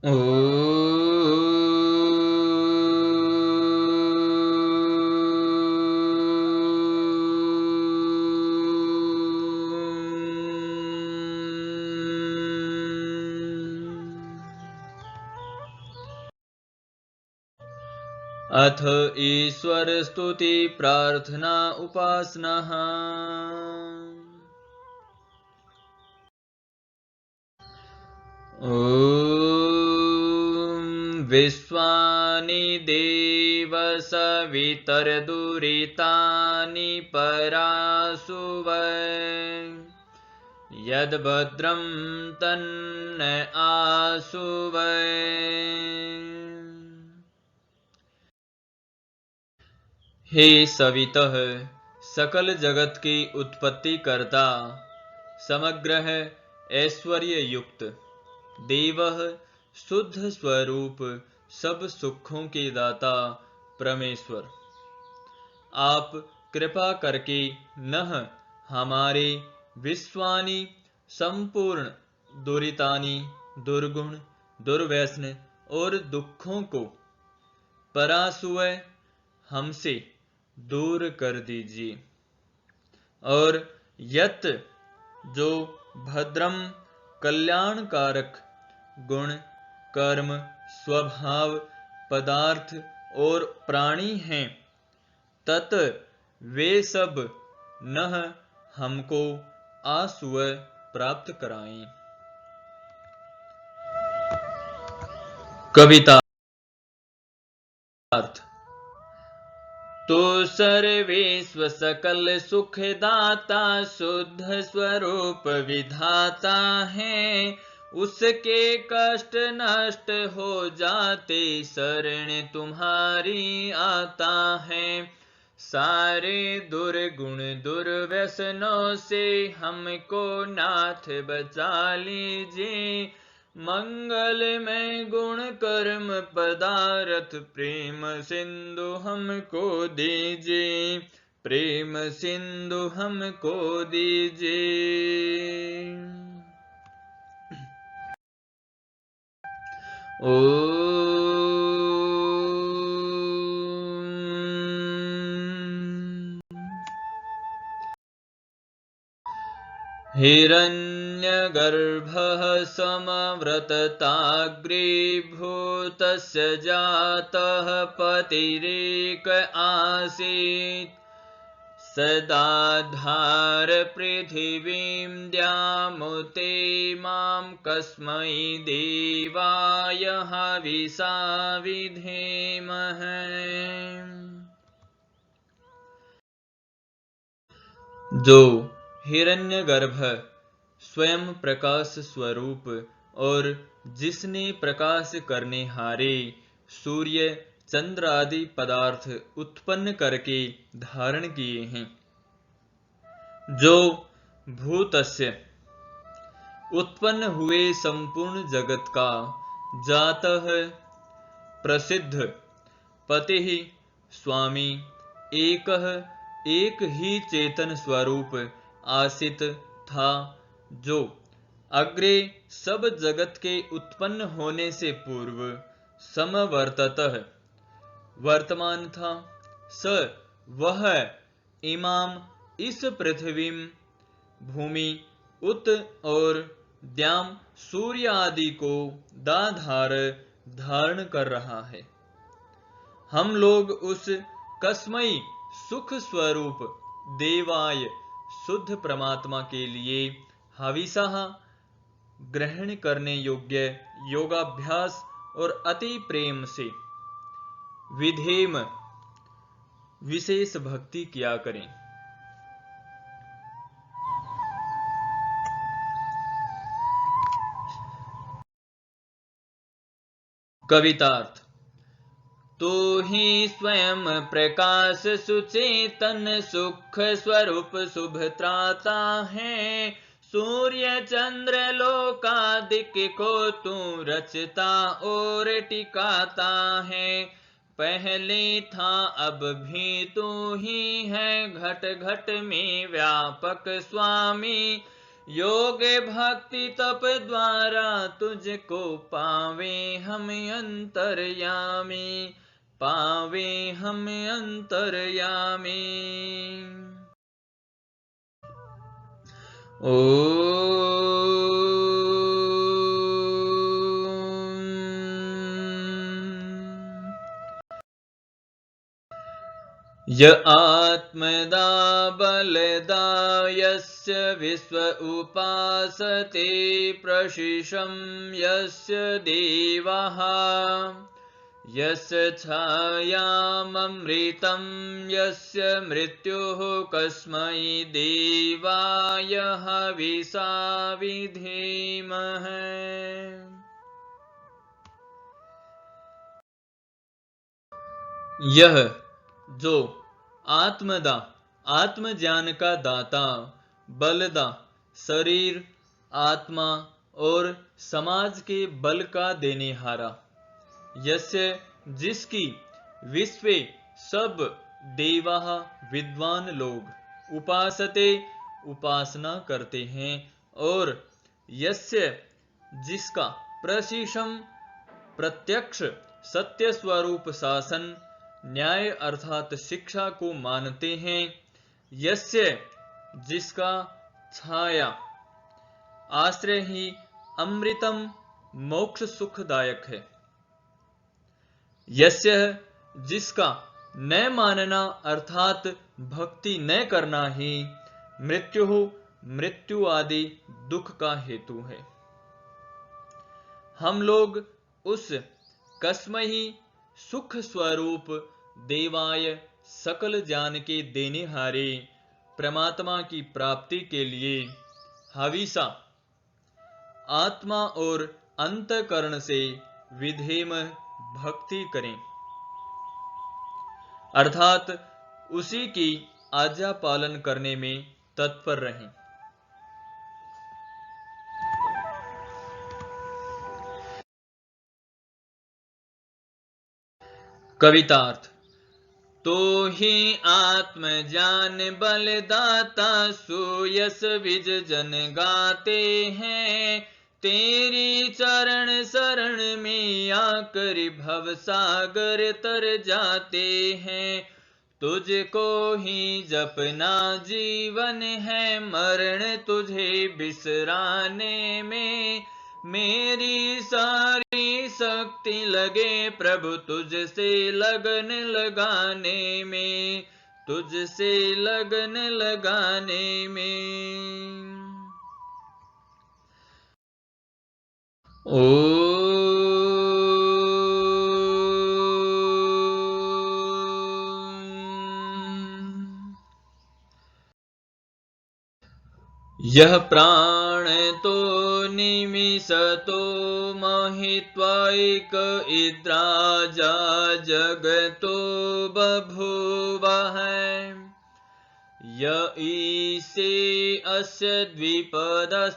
अथ ईश्वर स्तुति प्रार्थना उपासना। ॐ विश्वानि देव सवितर्दुरितानि परासुवै यद्भद्रं तन्न आसुवै। हे सवितः, सकल जगत की उत्पत्ति करता, समग्र ऐश्वर्य युक्त, देवः शुद्ध स्वरूप, सब सुखों के दाता परमेश्वर, आप कृपा करके नह हमारे विश्वानि संपूर्ण दुरितानि, दुर्गुण, दुर्व्यसन और दुखों को परासुवै हमसे दूर कर दीजिए, और यत जो भद्रम कल्याणकारक गुण, कर्म, स्वभाव, पदार्थ और प्राणी हैं, तत वे सब नह हमको आसुवै प्राप्त कराएं। कविता अर्थ। तो सर्वेश्व सकल सुखदाता, शुद्ध स्वरूप विधाता है, उसके कष्ट नष्ट हो जाते शरण तुम्हारी आता है। सारे दुर्गुण दुर्व्यसनों से हमको नाथ बचा लीजिए, मंगल में गुण कर्म पदार्थ प्रेम सिंधु हमको दीजिए, प्रेम सिंधु हमको दीजिए। हिरण्यगर्भः समव्रतताग्रीभूतस्य जातः पतिरेक आसीत्, सदाधार पृथिवीं द्यामुते मां कस्मै देवाय हविषा विधेमहे। जो हिरण्यगर्भ स्वयं प्रकाश स्वरूप और जिसने प्रकाश करने हारे सूर्य, चंद्र आदि पदार्थ उत्पन्न करके धारण किए हैं, जो भूतस्य उत्पन्न हुए संपूर्ण जगत का जातः प्रसिद्ध पति स्वामी, एक ही चेतन स्वरूप आसित था, जो अग्रे सब जगत के उत्पन्न होने से पूर्व समवर्ततः वर्तमान था। स वह इमाम इस पृथ्वी, भूमि, उत और द्याम सूर्य आदि को दाधार धारण कर रहा है। हम लोग उस कस्मई सुख स्वरूप देवाय शुद्ध परमात्मा के लिए हविषा ग्रहण करने योग्य योगाभ्यास और अति प्रेम से विधेम विशेष भक्ति किया करें। कवितार्थ। तो ही स्वयं प्रकाश सुचेतन सुख स्वरूप शुभ त्राता है, सूर्य चंद्र लोकादिक को तू रचता और टिकाता है। पहले था अब भी तू ही है घट घट में व्यापक स्वामी, योग भक्ति तप द्वारा तुझको पावे हम अंतर्यामी, पावे हम अंतर्यामी। य आत्मदा बलदा यस्य विश्व उपासते प्रशिशं यस्य देवाः, यस्य छायाममृतं यस्य मृत्युः कस्मै देवाय हविषा विधेमहे। यह जो आत्मदा आत्मज्ञान का दाता, बलदा शरीर, आत्मा और समाज के बल का देनेहारा, यस्य जिसकी विश्वे सब देवा विद्वान लोग उपासते उपासना करते हैं, और यस्य जिसका प्रशिशम प्रत्यक्ष सत्य स्वरूप शासन न्याय अर्थात शिक्षा को मानते हैं, यस्य जिसका छाया आश्रय ही अमृतम मोक्ष सुखदायक है, यस्य जिसका न मानना अर्थात भक्ति न करना ही मृत्यु आदि दुख का हेतु है। हम लोग उस कस्महि सुख स्वरूप देवाय सकल ज्ञान के देनेहारे परमात्मा की प्राप्ति के लिए हविषा आत्मा और अंतकरण से विधेम भक्ति करें, अर्थात उसी की आज्ञा पालन करने में तत्पर रहें। कवितार्थ। तो ही आत्मज्ञान बलदाता सुयस विज जन गाते हैं, तेरी चरण शरण में आकर भव सागर तर जाते हैं। तुझको ही जपना जीवन है, मरण तुझे बिसराने में। मेरी सारी शक्ति लगे प्रभु तुझसे लगन लगाने में, तुझसे लगन लगाने में। यह प्राण तो निमिषतो महित्वैक इद्राजा जगतो बभूवः। य ईशे अस्य द्विपदश्चतुष्पदः,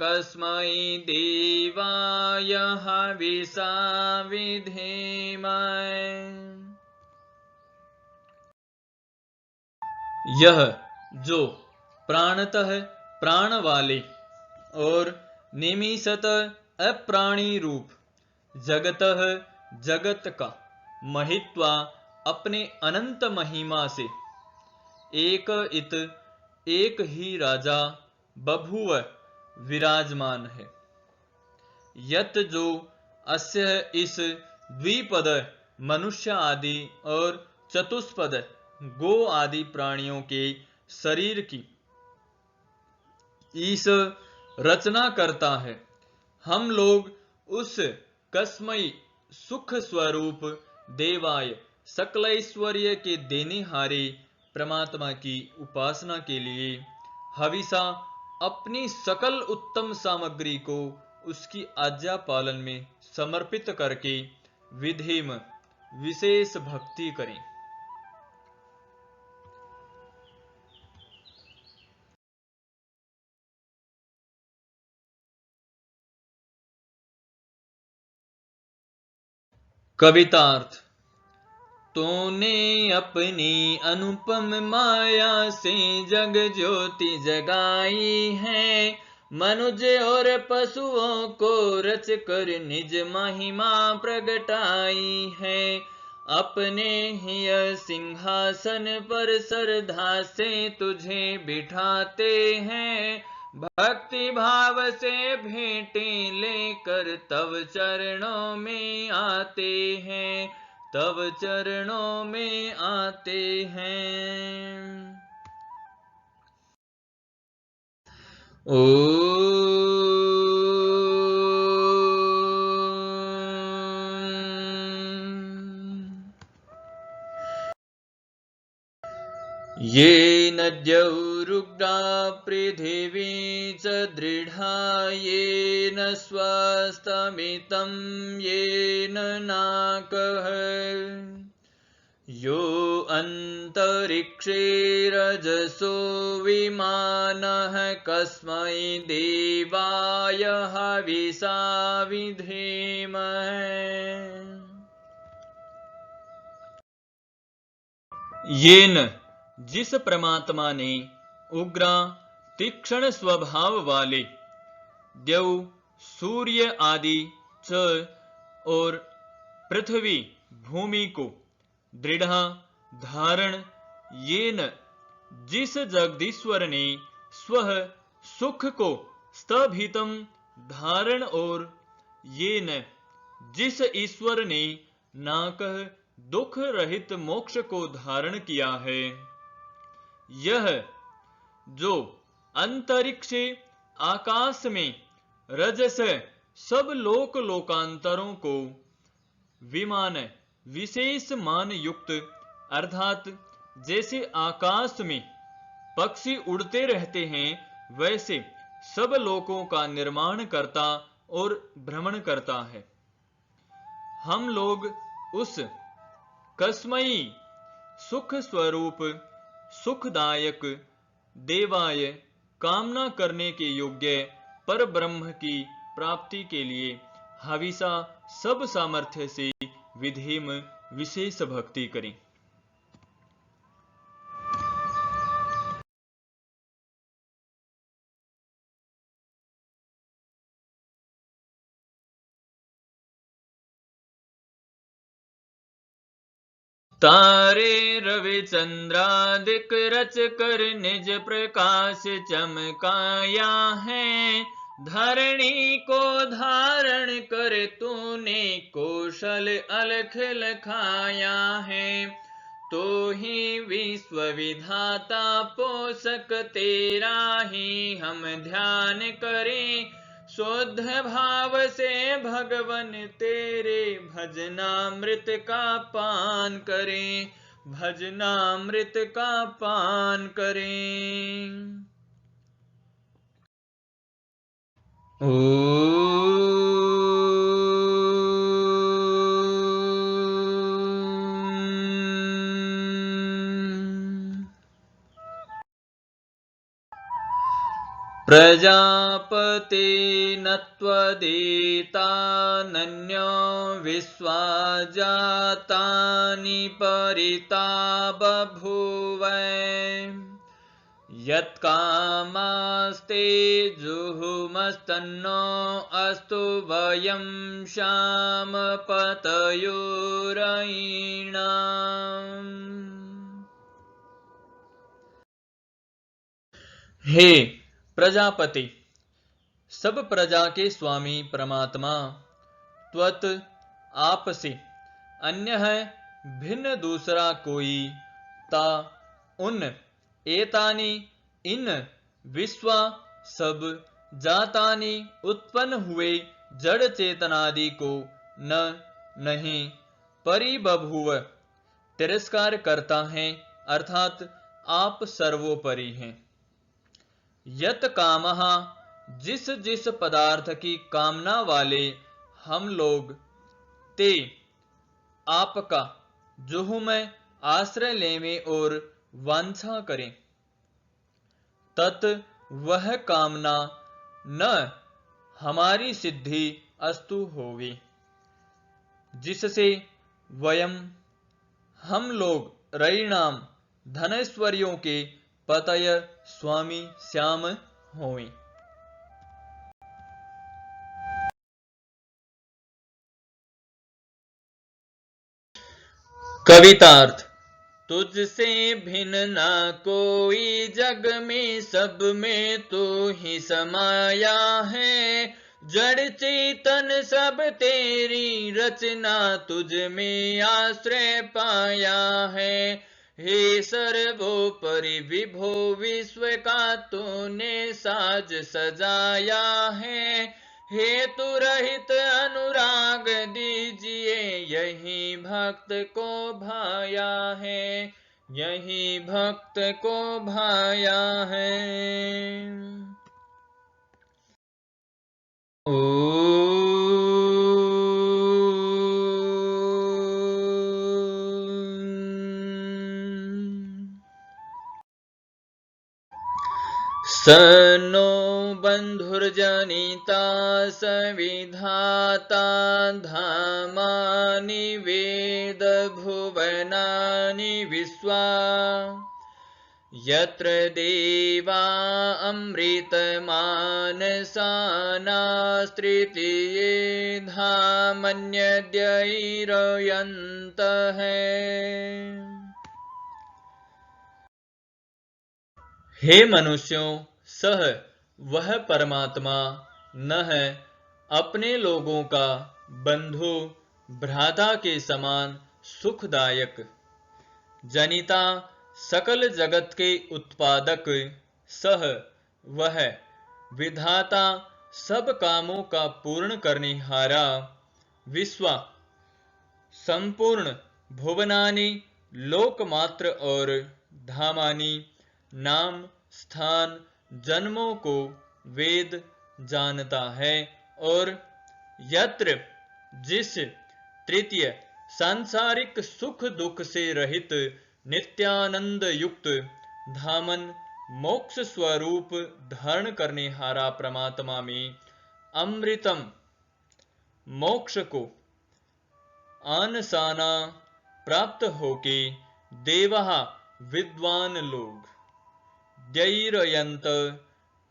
कस्मै देवाय हविषा विधेमहे। यह जो प्राणतः प्राण वाले और निमिषतः अप्राणी रूप जगतः जगत का महित्वा अपने अनंत महिमा से एक ही राजा बभूव विराजमान है। यत जो अस्य इस द्विपद मनुष्य आदि और चतुष्पद गो आदि प्राणियों के शरीर की ईश रचना करता है। हम लोग उस कस्मई सुख स्वरूप देवाय सकलैश्वर्य के देनेहारे परमात्मा की उपासना के लिए हविषा अपनी सकल उत्तम सामग्री को उसकी आज्ञा पालन में समर्पित करके विधेम विशेष भक्ति करें। कवितार्थ। तूने अपनी अनुपम माया से जग ज्योति जगाई है। मनुज और पशुओं को रच कर निज महिमा प्रगटाई है। अपने ही सिंहासन पर श्रद्धा से तुझे बिठाते हैं। भक्ति भाव से भेंटे लेकर तव चरणों में आते हैं, तव चरणों में आते हैं। ये नद्यौरुग्धा पृथिवी च दृढा येन स्वस्तमितं येन नाकः। यो अन्तरिक्षे रजसो विमानः कस्मै देवाय हविषा विधेमः। येन जिस परमात्मा ने उग्र तीक्ष्ण स्वभाव वाले देव, सूर्य आदि च और पृथ्वी भूमि को दृढ़ धारण, येन जिस जगदीश्वर ने स्वह सुख को स्थभितम धारण, और येन जिस ईश्वर ने नाकह दुख रहित मोक्ष को धारण किया है। यह जो अंतरिक्ष आकाश में रजस सब लोक लोकांतरों को विमान विशेष मान युक्त, अर्थात जैसे आकाश में पक्षी उड़ते रहते हैं वैसे सब लोकों का निर्माण करता और भ्रमण करता है। हम लोग उस कस्मई सुख स्वरूप सुखदायक देवाय कामना करने के योग्य पर ब्रह्म की प्राप्ति के लिए हविषा सब सामर्थ्य से विधेम विशेष भक्ति करें। तारे रवि चंद्रादिक रच कर निज प्रकाश चमकाया है। धरणी को धारण कर तूने कौशल अलख लखाया है। तो ही विश्व विधाता पोषक तेरा ही हम ध्यान करें। शुद्ध भाव से भगवन तेरे भजनामृत का पान करें, भजनामृत का पान करें। प्रजापते नत्वदेतानन्यो विश्वा जातानि परिता बभूव। यत्कामास्ते जुहुमस्तन्नो अस्तु वयं श्यामपतयोरयिणाम्। हे प्रजापति, सब प्रजा के स्वामी परमात्मा त्वत आप से अन्य है भिन्न दूसरा कोई ता उन एतानी इन विश्वा सब जातानी उत्पन्न हुए जड़ चेतनादि को न नहीं परिबभूव तिरस्कार करता है, अर्थात आप सर्वोपरि हैं। यत कामः जिस जिस पदार्थ की कामना वाले हम लोग ते आपका जुहुम आश्रय लेवे और वांछा करें, तत् वह कामना न हमारी सिद्धि अस्तु होगी, जिससे वयम हम लोग रईणाम धनैश्वर्यों के पतय स्वामी श्याम होवें। कवितार्थ। तुझसे भिन्न ना कोई जग में, सब में तू ही समाया है। जड़ चेतन सब तेरी रचना, तुझ में आश्रय पाया है। हे सर्वोपरि विभो विश्व का तूने साज सजाया है। हेतु रहित अनुराग दीजिए, यही भक्त को भाया है, यही भक्त को भाया है। सनो बंधुर्जनिता सविधाता, धामानि वेद भुवनानि विश्वा। यत्र देवा अमृतमानसानास्त्रितीये धामन्यद्यैरयन्तः। हे मनुष्यों, सह वह परमात्मा न है अपने लोगों का बंधु भ्राता के समान सुखदायक। जनिता सकल जगत के उत्पादक, सह वह विधाता सब कामों का पूर्ण करने हारा। विश्वा संपूर्ण, भुवनानि लोकमात्र और धामानि नाम स्थान जन्मों को वेद जानता है। और यत्र जिस तृतीय सांसारिक सुख दुख से रहित नित्यानंद युक्त धामन मोक्ष स्वरूप धारण करने हारा परमात्मा में अमृतम मोक्ष को आनसाना प्राप्त होके देवहा विद्वान लोग दैरयंत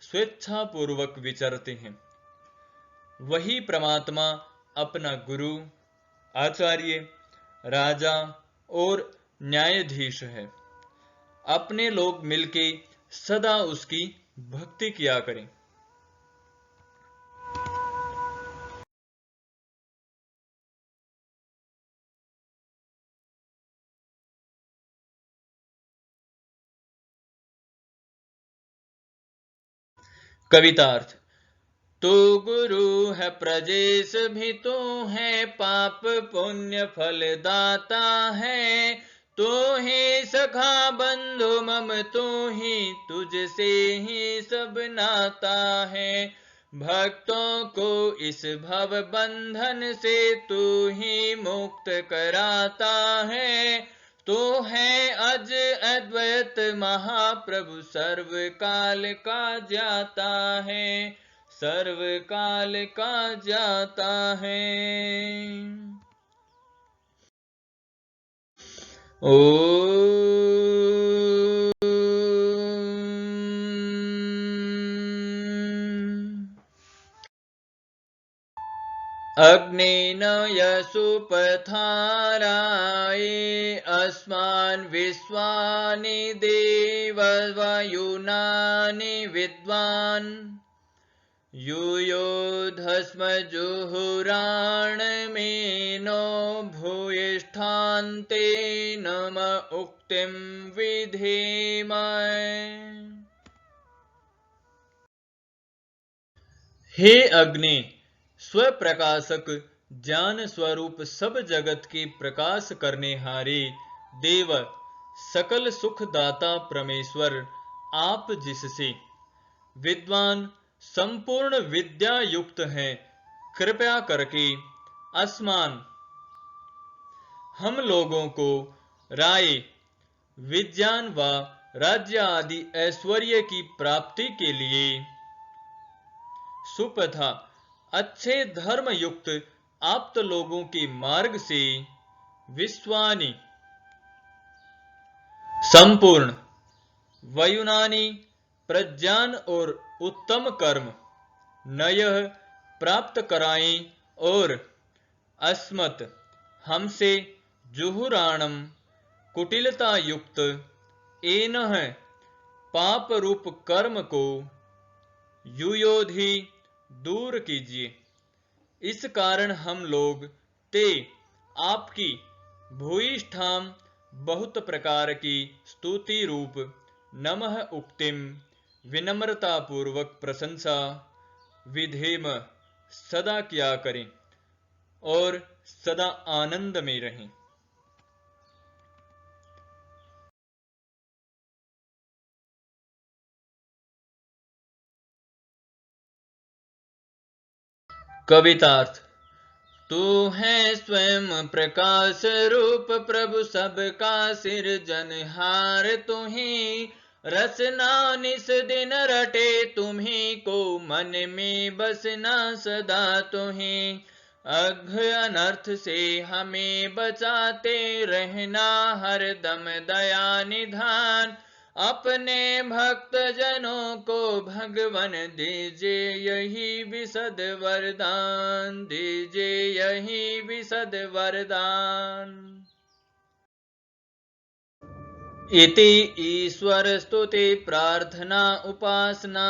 स्वेच्छापूर्वक विचरते हैं। वही परमात्मा अपना गुरु, आचार्य, राजा और न्यायाधीश है। अपने लोग मिलके सदा उसकी भक्ति किया करें। कवितार्थ। तू गुरु है प्रजेश भी तू है, पाप पुण्य फल दाता है। तू ही सखा बंधु मम तू ही, तुझसे ही सब नाता है। भक्तों को इस भव बंधन से तू ही मुक्त कराता है। तू है अज अद्वैत महाप्रभु, सर्व काल का जाता है, सर्व काल का जाता है। अग्नेन यसुपथाराये अस्मान् विश्वानि देववयुनानि विद्वान्। यूयोधस्म जुहुराणमेनो भूयिष्ठान्ते नम उक्तिं विधेम। हे अग्नि, स्वप्रकाशक ज्ञान स्वरूप सब जगत के प्रकाश करने हारे देव, सकल सुखदाता परमेश्वर, आप जिससे विद्वान संपूर्ण विद्या युक्त हैं, कृपया करके अस्मान हम लोगों को राय, विज्ञान व राज्य आदि ऐश्वर्य की प्राप्ति के लिए सुपथा अच्छे धर्म युक्त आप्त लोगों के मार्ग से विश्वानि संपूर्ण वयुनानी प्रज्ञान और उत्तम कर्म नयः प्राप्त कराएं और अस्मत् हमसे जुहुराणम कुटिलता युक्त एनह पाप रूप कर्म को युयोधि दूर कीजिए। इस कारण हम लोग ते आपकी भूयिष्ठाम बहुत प्रकार की स्तुति रूप नमः उक्तिम विनम्रता पूर्वक प्रशंसा विधेम सदा किया करें और सदा आनंद में रहें। कवितार्थ। तू है स्वयं प्रकाश रूप प्रभु सबका सिरजनहार, तुम्ही रचना निस दिन रटे, तुम्ही को मन में बसना सदा तुम्ही अघ अनर्थ से हमें बचाते रहना हरदम दया निधान, अपने भक्त जनों को भगवन दीजिए यही विशद वरदान, दीजिए यही विशद वरदान। इति ईश्वर स्तुति प्रार्थना उपासना।